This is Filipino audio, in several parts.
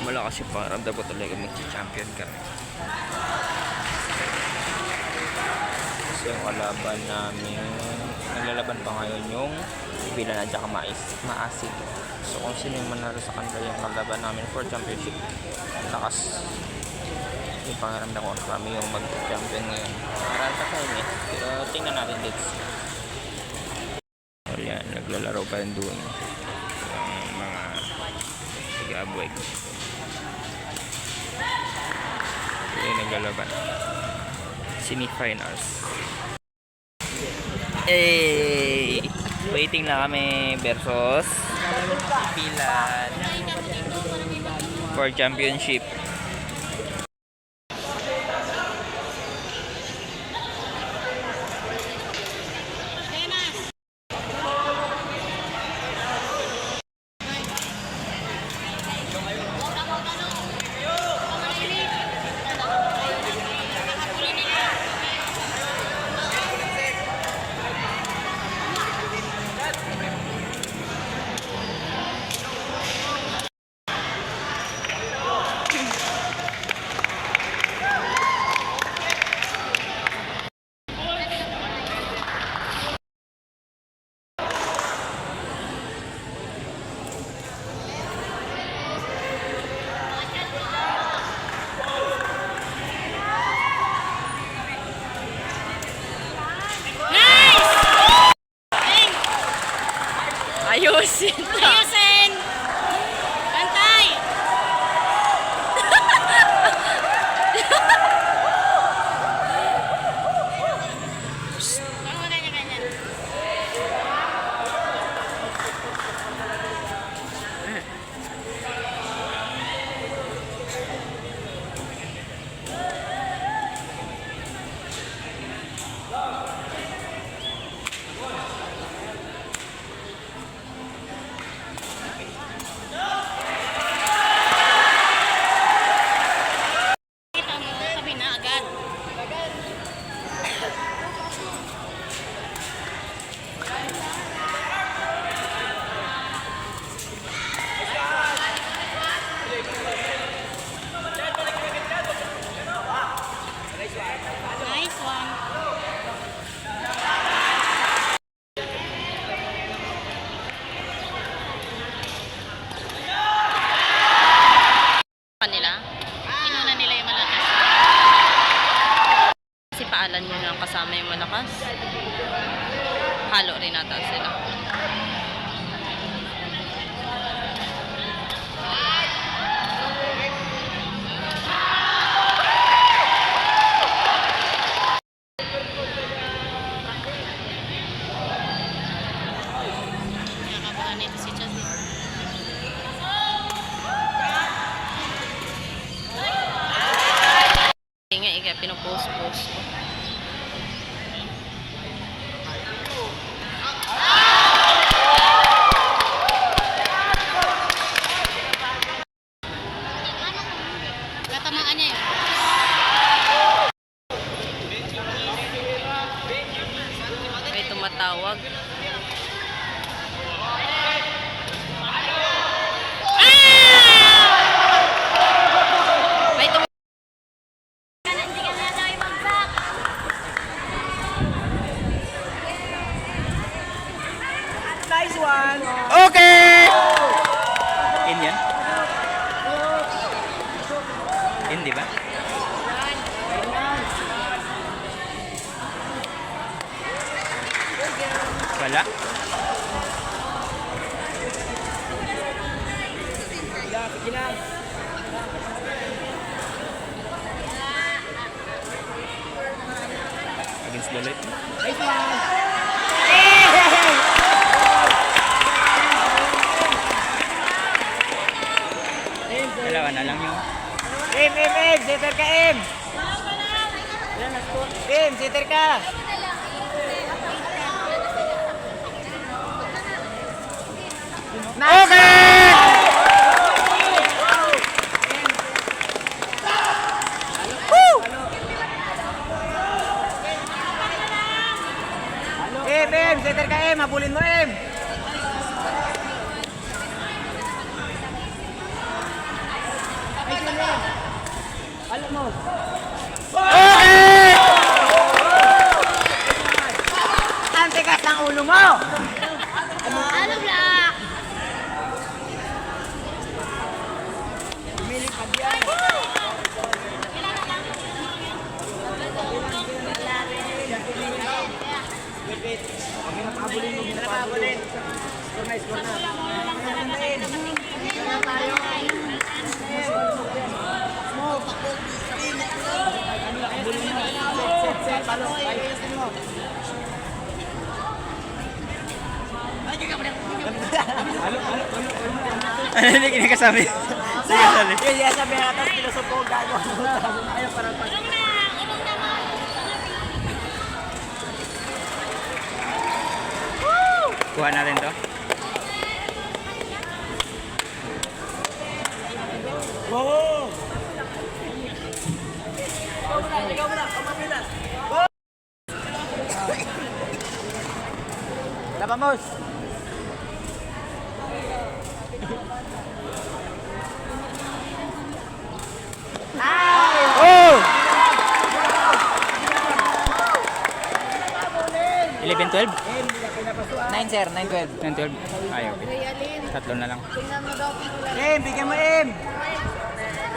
Malakas yung pakiramdam ko talaga mag-champion kami. Kasi yung kalaban namin, naglalaban pa ngayon yung Bilan at saka Maasin. So kung sino yung manalo sa kanila yung kalaban namin for championship, lakas yung pakiramdam ko kami yung mag-champion ngayon. Maranta tayo eh, pero tingnan natin dito. So yan, naglalaro pa rin doon yung mga tiga-abweg. Yung naglalaban semi-finals. Waiting na kami versus Bilan for championship. Ayusin! Ayusin! Pantay! Huwag mo na niya ganyan. Kita mo, sabi na agad. Nice one. Kanila? Inuna nila yung malakas. Kasi paalan nyo lang kasama yung malakas. Halo rin ata sila. Nakakabahan nito si Chelsea. Nga ika pinopost-post ko. Katamaan niya yun. May tumatawag. May tumatawag. Nice one! Okay! In yan? In, di ba? Wala? Against the light. Nice one! Dalawa na lang yung M! Sitter ka, M! M, sitter ka! M, sitter ka, M! Habulin mo, M! Alam mo. Okay! Ang tigas ng ulo mo! Ano black? Lumilipad yan. Pinapabulin mo, pinapabulin. Score na, score na. Set, set, palo. Ayusin mo. Ano hindi kinakasabi? Sige, sabi. Yung sabi na tapos pilosopo ko gago. Ayaw parang pa. Kuha natin to. Wow! Ikaw muna, pamapilas. Labamos! Oh! 11-12? 9 sir, 9-12. 9-12? Ay, okay. Tatlo na lang. Em, bigyan mo Em!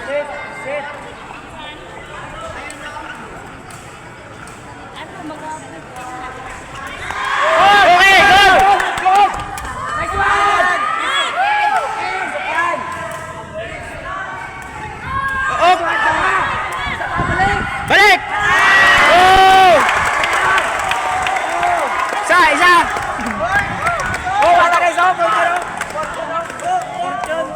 Sit, sit. Okay, go! Next one! Oh! Balik! Oh! Isa! Oh, bata kayo sa Fortune! Fortune!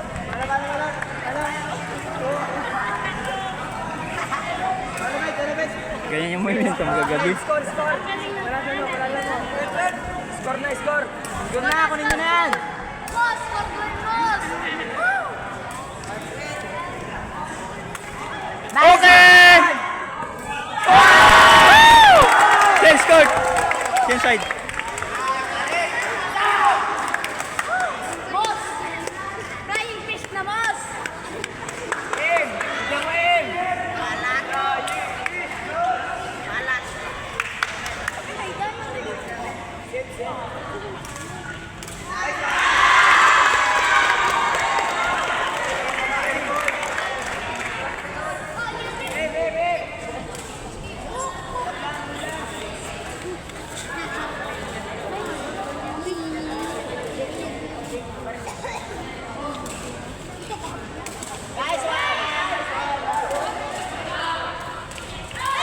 Ganyan yung movement mo gagabi. Score, score! Score na, score! Score na, kunin nyo na yan! Okay! Woo! Then scored! Same side. Boss! Flying fish na, boss! Em! Bigyan mo Em!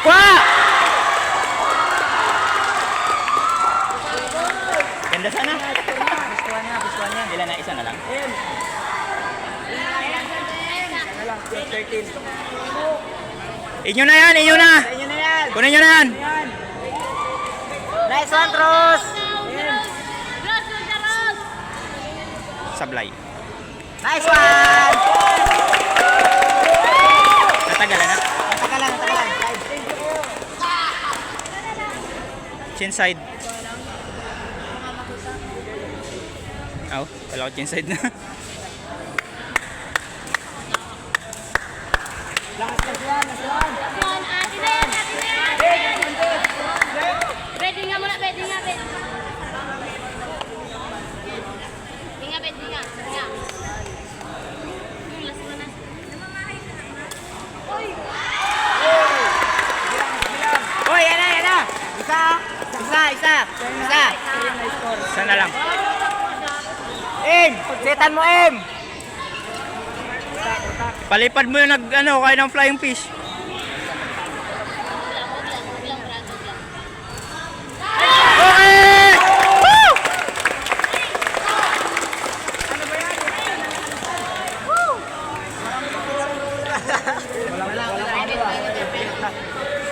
Wah! Ganda sana. Piskuhan niya, piskuhan niya. Ilan na? Isa na lang. Em! Ano lang, 13. Inyo na yan! Inyo na! Sa inyo na yan! Kunin nyo na yan! Yan! Nice one, Cruz! Sablay. Nice one! Natagalan na. Natagalan, natagalan. Chin side. Aw, kala ko chin side na. Last one, last one. Pwede nga muna, pwede nga, pwede. Tinga, pwede nga. Tinga. Last one na. Uy, yan na, yan na! Isa! Isa, isa! Isa! Isa na lang. Em! Setan mo, Em! Palipad mo yung nag-ano, kaya ng flying fish. Okay! Woo!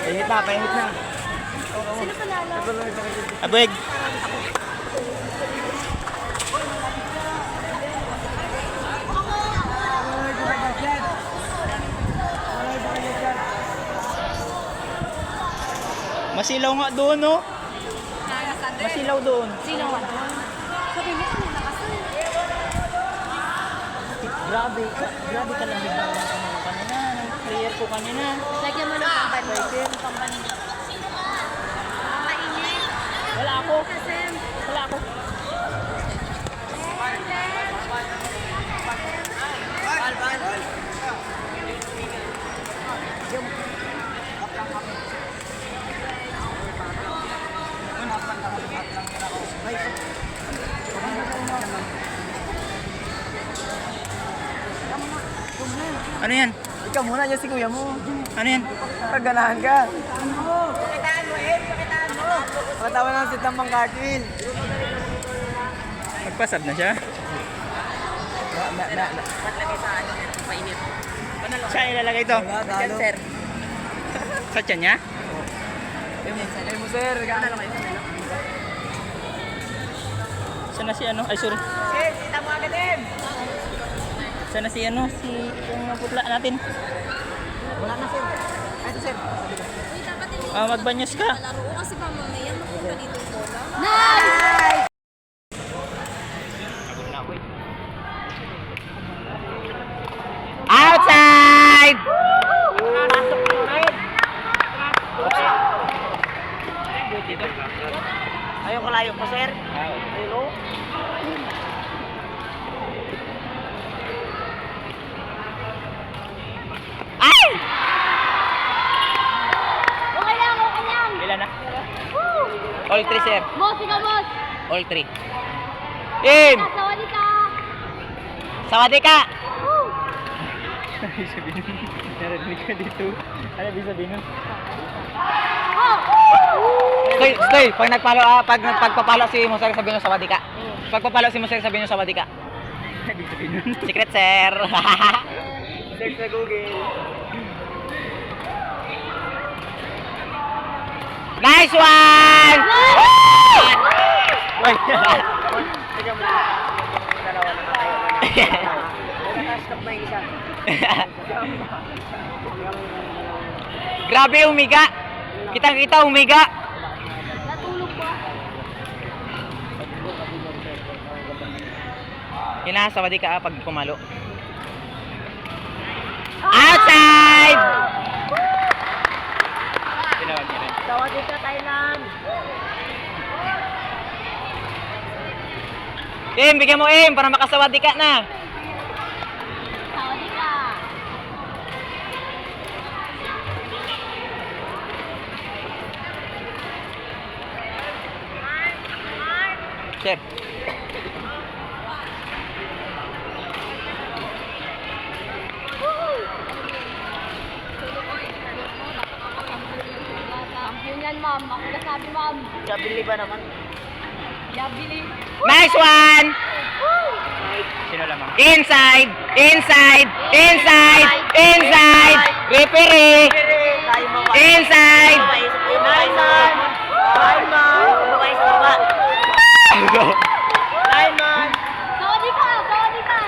Pahit na, pahit na. Abig. Masilaw nga doon, no? Masilaw doon. Sino wala? Sabi mo kung nakasan. Grabe ka lang bigla ka mga kanina. player ko kanina. Lagyan mo ng pampan. Pampan. Mainit. Wala ako. Kasi, Wala ako. Ano yan? Ikaw muna dyan si kuya mo. Ano yan? Kaganahan ka. Pakitaan mo, pakitaan mo. Patawa ng sit ng pangkakil. Magpasab na siya? Patlagay sa ano, painit. Saan ilalagay ito? Dalo. Sa tiyan niya? Ay mo sir, gano'n kayo. Saan na si ano? Ay, sorry. Sir, kita mo agad din. Saan na si ano? Si yung putla natin. Wala na sir. Ito sir. uy, dapat hindi Magbanyos ka. laro ko kasi pa mamaya mapunta dito yung bola. Nice! Pagod na ako eh. Outside! Dito. Ayaw ko layo po sir. Hello? Ay! Okay lang, okay lang. Ilan na? All 3 sir. Boss, ikaw boss. All 3. Game! Sawali ka. Sawadi ka! Woo! Ano sabihin nun? Narinig ka dito. Ano ibig sabihin nun? Oh! Stay, pag pagpapalo si Musar sabihin mo sawadi ka. Pagpapalo si Musar sabihin mo sawadi ka. Ano ibig sabihin nun? Secret sir. Search sa Google. Nice one! Uy! Grabe umiga. Kitang-kita umiga. Natulog ba? Kinasawadi ka pag pumalo. Outside! Tinawag niya rin. Sawali ka, Thailand. Bigyan mo para makasawadi ka na. Sawali ka. Sir. Champion yan, ma'am. Ako nasabi, ma'am. Kabili ba naman? Yabili. Nice one! Sino lamang? Inside! Inside! Inside! Inside! Referee! Inside! Nice one! Nine man! Bumabay sa baba! Nine man! Sawali ka, sawali ka.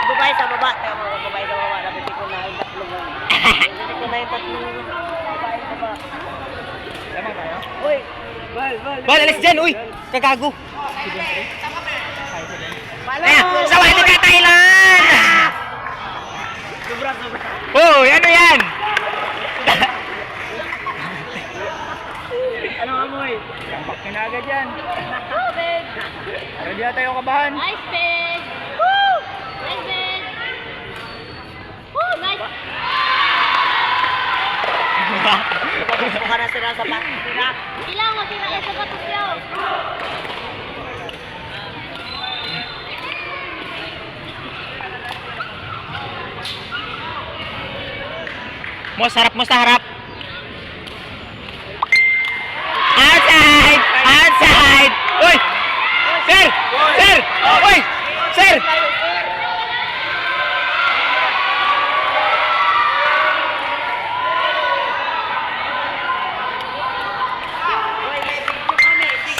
Bumabay sa baba! Kaya mo bumabay sa baba. Napiti ko na yung tatlong. Napiti ko na yung tatlong. Bumabay sa baba. Lamang tayo? Uy! Bal, alis dyan! Uy! Kagago! Ayan! Sawali ka, Thailand! Sobra. Uy! Ano yan? Anong amoy? Tampak ka na agad yan. Oh, babe. Ready na tayo kabahan. Nice, babe. Woo! Nice, babe. Woo! Nice. Gusto ka na sila sa pangkira. Ilang mo sila sa batos yaw. Mo sa harap. Outside! Outside! Uy! Sir! Sir! Uy! Sir!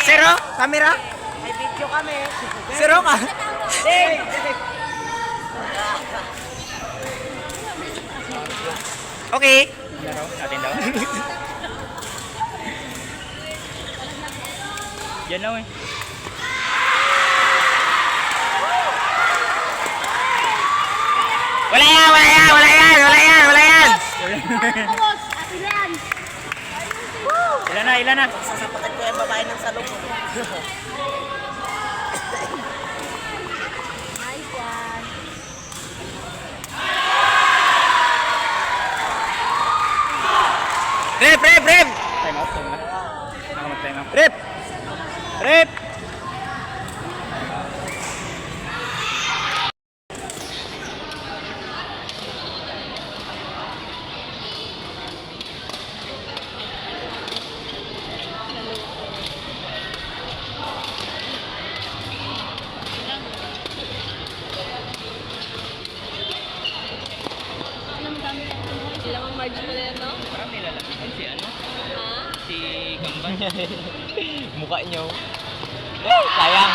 Zero? Camera? May video kami. Zero ka? Okay. Laro natin daw. Yan daw eh. Wala yan! Wala yan! Tapos, atin yan. Ilan na? Sasapakan ko yung babae ng salong. Nice one. Rep! Time out. Ako mag-time out. Rep! Ilang ang margin mo na yan, no? Marami lalaki si ano? Ha? Si Gamban. Mukha niyo. Sayang.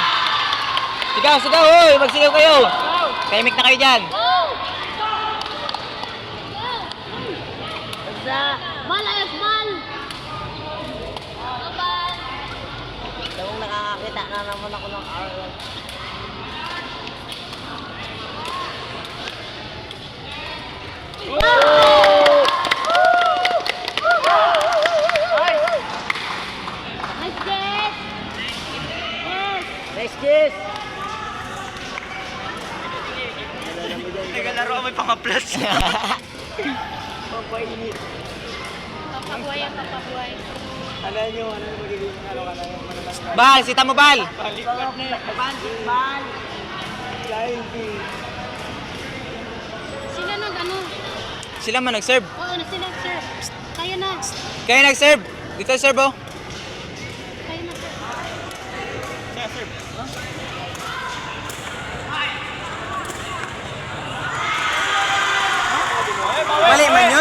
Sigaw, hoy! Magsigaw kayo! Timing na kayo dyan. Bal, ayos, bal! Bal! Kung nakakakita na naman ako ng RL. Nice, Jess! Yes! Nice kiss! Nagalaro may pang-plus. Pampainit. Papabuhay ang papabuhay. Ano nyo, ano yung magiging ano ka na yung manalas ka? Bal, sita mo bal. Bal! Kainti. Sila nag-ano? Sila man nag-serve. Oo, sila, sir. Kayo na. Kayo nag-serve. Dito serve oh. Kayo na, sir.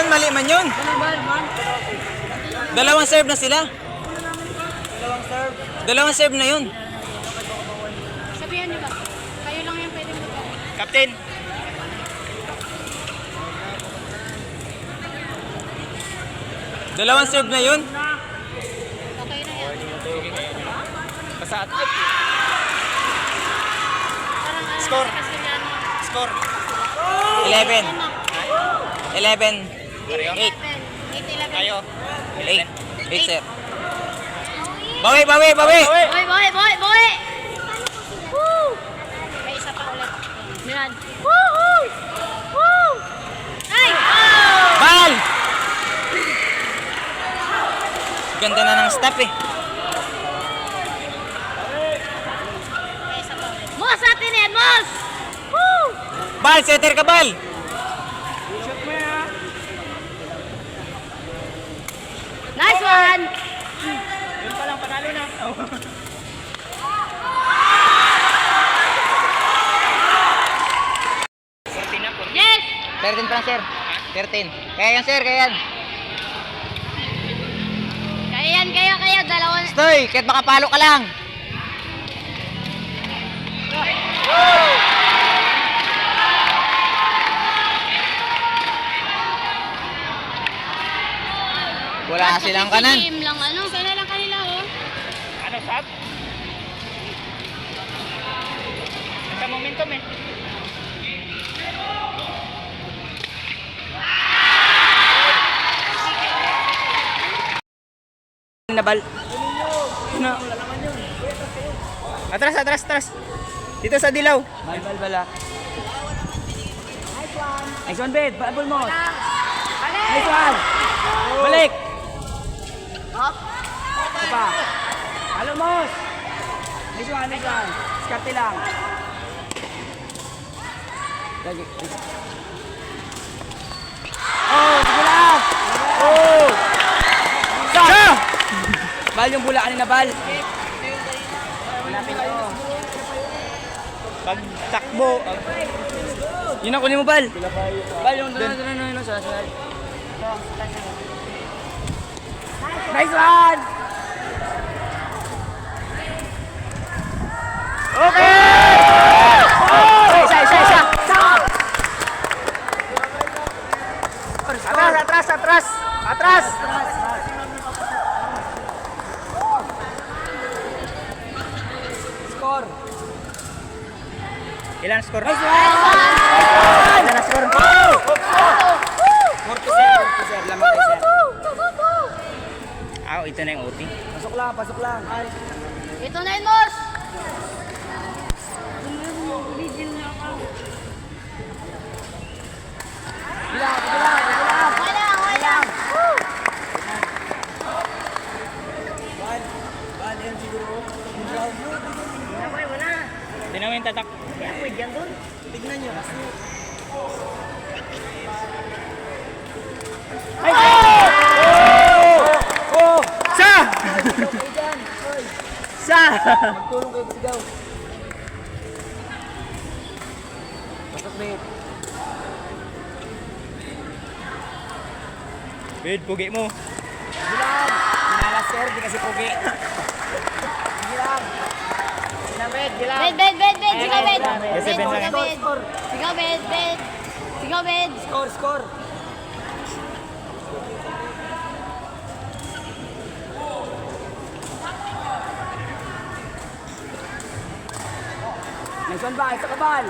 Mali man yun. Dalawang serve na sila. Dalawang serve na yun. Sabihan niyo ba? Kayo lang yung pwedeng mag Captain. Dalawang serve na yun. Okay na yan. Basta Parang ano, Score. kasi yan. score. 11. 11. 8. 8-11. Kayo. 8. 8 sir. Bawi! Boy! Woo! May isa pa ulit. Yan. Woo! Woo! Ay! Bal! Ganda na ng stop eh. May isa pa ulit. Moss atin yan, Moss! Woo! Bal! Setter ka bal! Nice one! Yun pa lang panalo na. Yes! 13 pa lang sir. 13. Kaya yan sir, kaya yan. Kaya. Dalawang... Stoy, kahit makapalo ka lang. Wala na silang kanan. Game lang, ano? Sana lang kanila, oh. Ano, sab? Sa momentum eh. Nabal. No. Atras. Dito sa dilaw. Bal. Nice one, bed. Babol mo. Nice one. Balik. Hop! Pa. Halo, Mos. Nice one. Skarte lang. Oh, sige lang. Oh. Sa! Bal yung bula kanina, Bal. Hanapin ko. Pag takbo. Yun ang kunin mo, Bal. Bal yung doon. Sa. Nice one! Okay! Oh! Isa! Atras! Score! Ilan score? Nice one! Ilan score? 47. lamang kay sir. Ito na yung OT. Pasok lang, pasok lang. Ito na yun, boss! Bilang, bilang, bilang. Okay lang, okay lang. Bal, yan siguro. Hindi namin tatak. Tignan nyo. Sa! Sa! Magtulong kayo sigaw. Pasok, babe. Bid, pugi mo. Bilang. Nala, sir. Di kasi pugi. Bilang. Bilang, babe. Bilang. Bed. Sigaw, bed. Kasi Bed, Ben lang. sigaw, bed. Sigaw, bed. Sigaw, bed. Score, score. Nice one ba? Isa ka bal.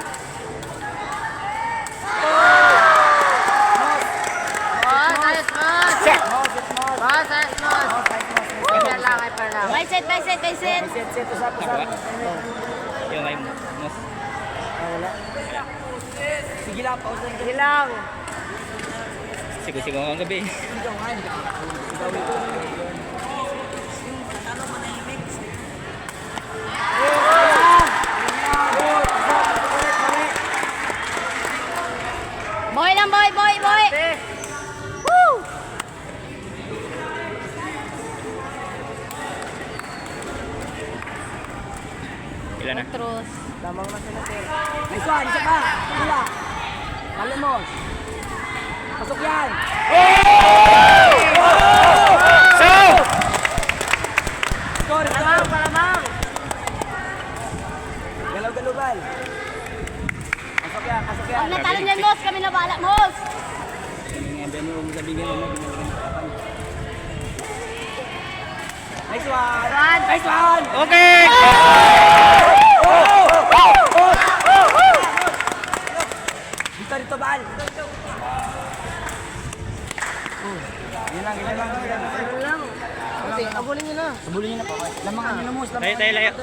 Boss, ayos, boss. Moss, it's Moss. Boss, ayos, boss. Moss, right, Moss. Kaya lang, kaya lang. Bicep. Set, usap, usap. Yung may mos. Wala. Sige lang, pause lang. Sige lang. Sigo-sigo ang gabi. Sigawan. Sigawin ko. Boy lang, boy. Woo! Ilan na? Terus. Tamang na sila, sir. Nice one, isa pa. Wala. Kali mo. Pasok yan. So! Score, palamang. Galaw-galaw, bal. Pasok yan, pasok yan. Pag natalo niyan, boss, kami na bahala, boss. Nice one. Nice one. Okay! Dito, bal. Yan lang. Abulin nyo na. Abulin nyo na po. Lamangan nyo na, Mus. Tayo, layo.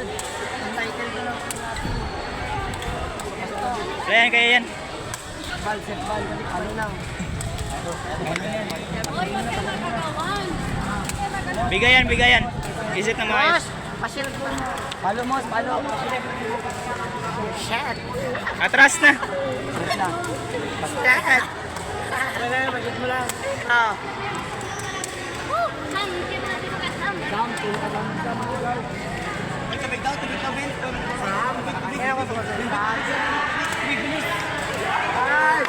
Layan kayo yan. Bal, set bal. Ano lang. Bigayan. Isit na maayos. Pasil po. Palo, Mus. Palo. Shit. Atras na. Set lang. Shit. Wala, magit mo lang. Woo! Ma'am, hindi mo natin makasama. Sam, tulong ka lang. Sam, tulong. Tubig daw, tubig. Sam, kaya ko sa kasi. Bibilis. Ay!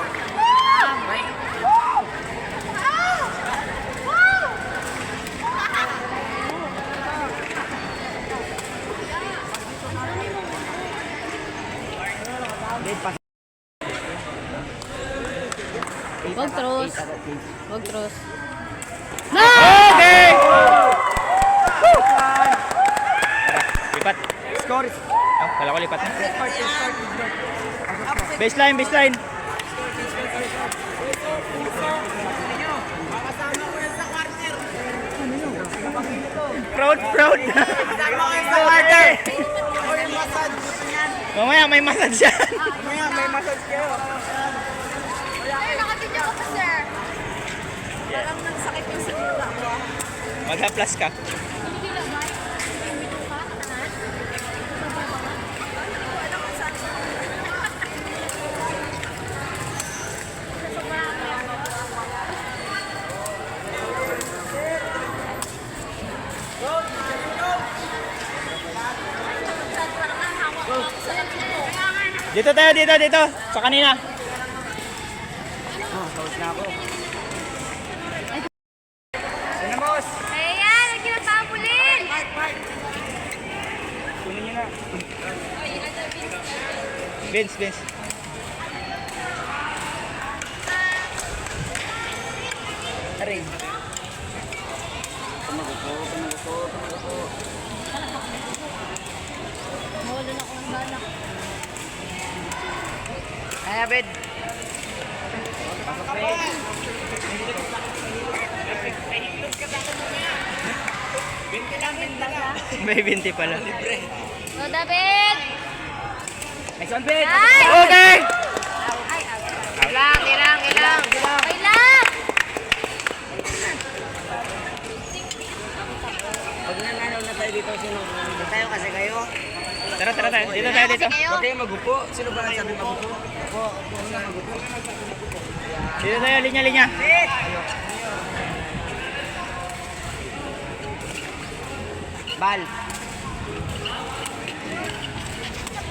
Huwag terus. Okay! Lipat. Score. Oh, kala ko lipat na. Baseline. Proud. Mamaya may massage yan. Ay, nakabidyo ko pa, sir. Parang nagsakit yung sigura ko. Mag-haplas ka. Hindi lang, ba? Bito ka, kanan. Dito tayo. Sa kanina. Tapos na ako. Sino, boss? Ayan, ang kinatapulin! Kunin nyo na. Vince. Aray. Mawala na ako ng balak. Ay, Abed. Pasok, May 20 pala. So, David! Next one, Ben. Ay! Okay! Ilang. Okay lang! Pag nanalo na tayo dito, sino? Tayo kasi kayo. Tara. Dito tayo dito. Huwag kayong magupo. Sino ba nagsabi magupo? Opo. Dito tayo, linya. Bal.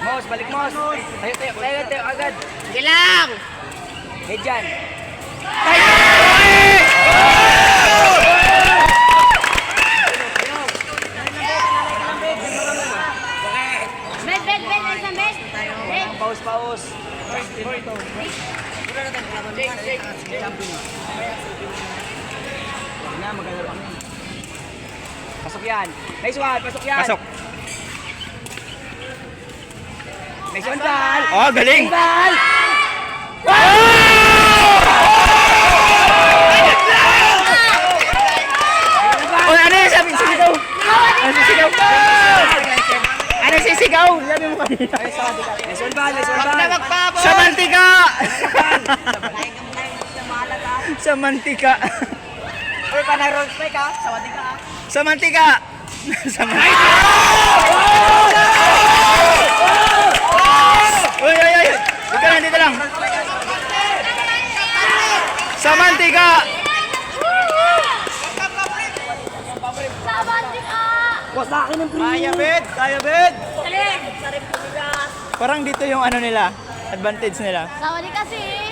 Mos, balik Mos. Tayo agad. Sige lang! Head dyan. Ben, isang Ben! Ben! Paus. Pasok yan. Nice one, pasok yan. Pasok. Nice one, Bal. Oh, galing. Bal. Oh, ano yung sabi? Sisigaw. Ano sisigaw? Ano sisigaw? Sabi mo kanina. Nice one, Bal. Sa mantika. Sa mantika. Uy, panag-roll spike ha? Sa mantika ha? Sa mantika! Sa mantika! Uy! Dito lang! Sa mantika! Wala sa akin ng premium! Kaya, bed! Galing! Parang dito yung ano nila, advantage nila. Sawali kasi!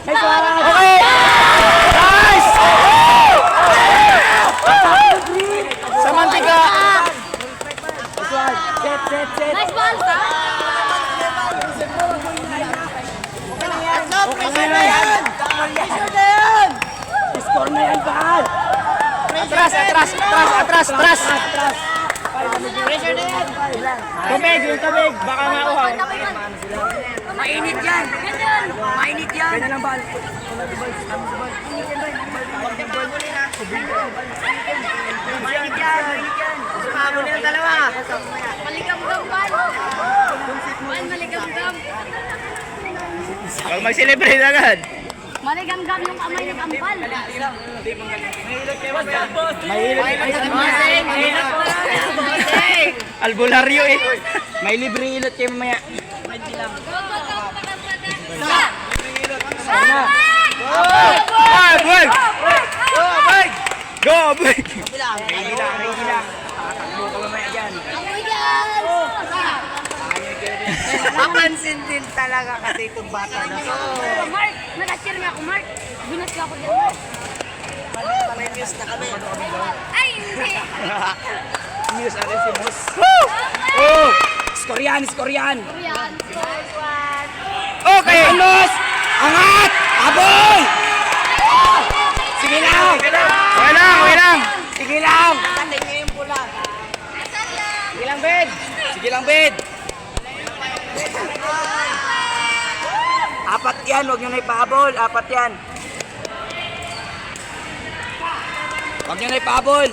Nice one! Okay! Nice! Sa mantika! Set! Nice ball! Okay na yan! Score na yan, Bal! Atras! Pressure na yan! Tubig! Baka mauhaw. Mainit yan! Mainit yan! Ganyan lang, Bal. Mainit yan! Sumama na yung dalawa! Maligamgam, Bal! Bal, maligamgam! Huwag mag-celebrate agad. Maligamgam yung kamay ng ampal! Albularyo eh. May libre ilot kayo mamaya. Go, break! Ready lang. Tatakbo ka mamaya dyan. Papansin din talaga kasi itong bata na to. Mark! Nag-cheer nga ako, Mark! Binat ka ako dyan, Mark! Pamimuse na kami. Ay, hindi! News ano si Boss. Oh! Score yan! Yan! Okay! Boss! Angat! Aboy! Sige lang! Okay lang! Sige lang! Kating niyo yung pula. Sige lang, bed! Apat yan, huwag nyo na ipahabol. Apat yan. Huwag nyo na ipahabol.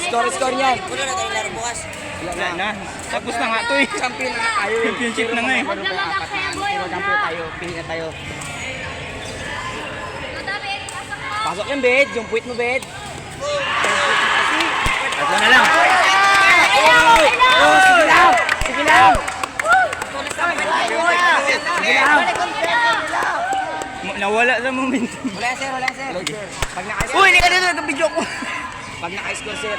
Score niyan. Wala na tayo laro bukas. Wala na. Tapos na nga ito eh. Champion na tayo. Championship na nga eh. Huwag na mag-aksaya, boy! Huwag na! tayo. Pili na tayo. David, pasok mo! Pasok yan, bed. Yung puwit mo, bed. Ito na lang. Oh, sige lang. Sige lang. Nawala sa momentum. Wala sir. Pag naka-score, Uy, hindi ka dito. Nag-video ko. pag naka-score sir.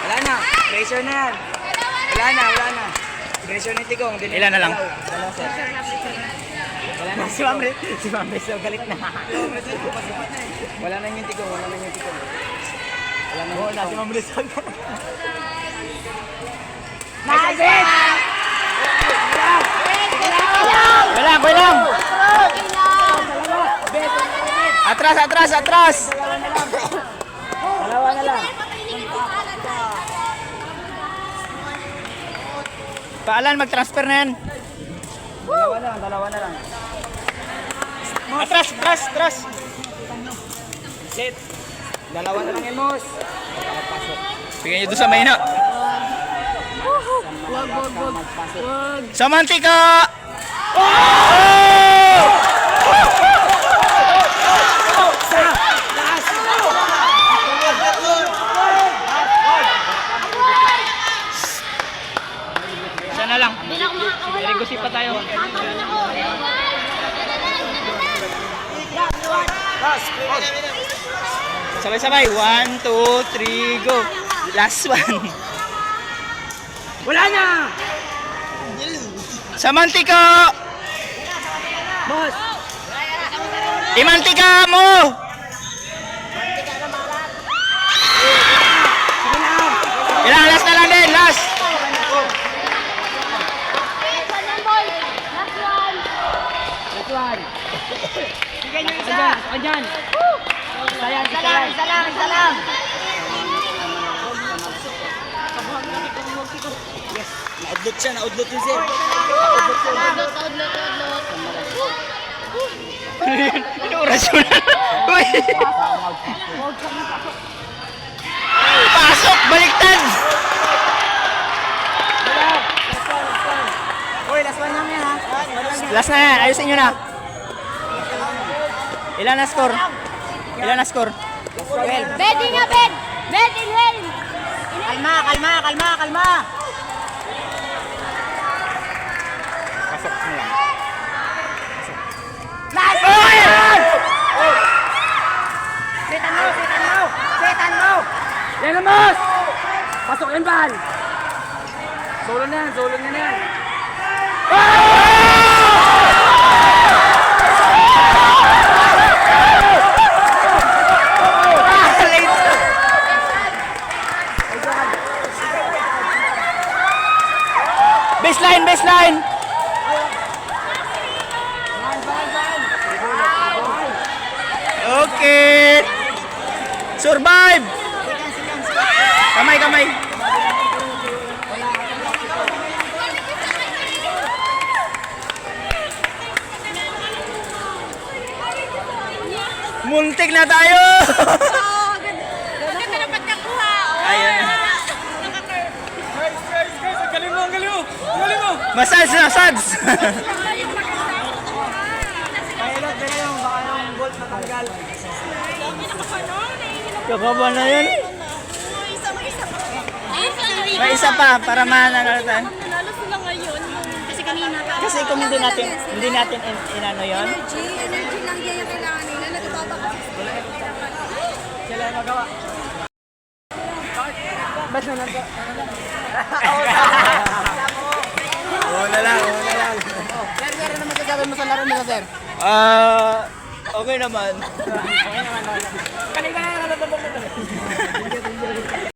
Wala na. Pressure na yan. Wala na. Pressure ni Tigong. Ilan na lang? Wala na. Si Mamre so galit na. Wala na yung Tigong. Wala na. Si Mamre so Wala. Atras. Dalawa na lang. Paalan, mag-transfer na yan. Dalawa na. lang. Atras. Sit. Dalawa na lang, Emos. Bigyan nyo doon sa mahina. Wag. Sa mantika! Oh! Isa na lang. Regusi pa tayo. Sabay-sabay. 1, 2, 3, go. Last one. Wala na! Sa mantika! Boss! Imantika mo! Ilang last na lang din, last! Last one. Bigyan nyo isa. Andyan. Isa lang. Naudlot yun, sir. Ano oras yun? Uy! Pasok! Baliktad! Uy, last one lang yan, ha? Last na yan, ayusin nyo na. Ilan na score? Bed nga, bed! Bed in hell! Kalma. Pasok mo lang. Setan mo! Yan ang boss! Pasok yan, Bal! Solo na yan. Baseline! Okay! Survive! Kamay! Muntik na tayo! Ganda na pagkakuha. Ayun. Galing mo! Massage! Pilot, yung baka yung bolt matanggal. Kakaba na yan. May isa Isa pa para mananalo tayo. Nanalo sila ngayon. Kasi kanina pa. Kasi kung hindi natin inano yon. Energy lang yan yung kailangan nila. Nagpapa kasi Sila yung magawa. Ba't na nag... Una lang. Sir, ano magagawa mo sa laro nila, sir? Okay naman. Kanina na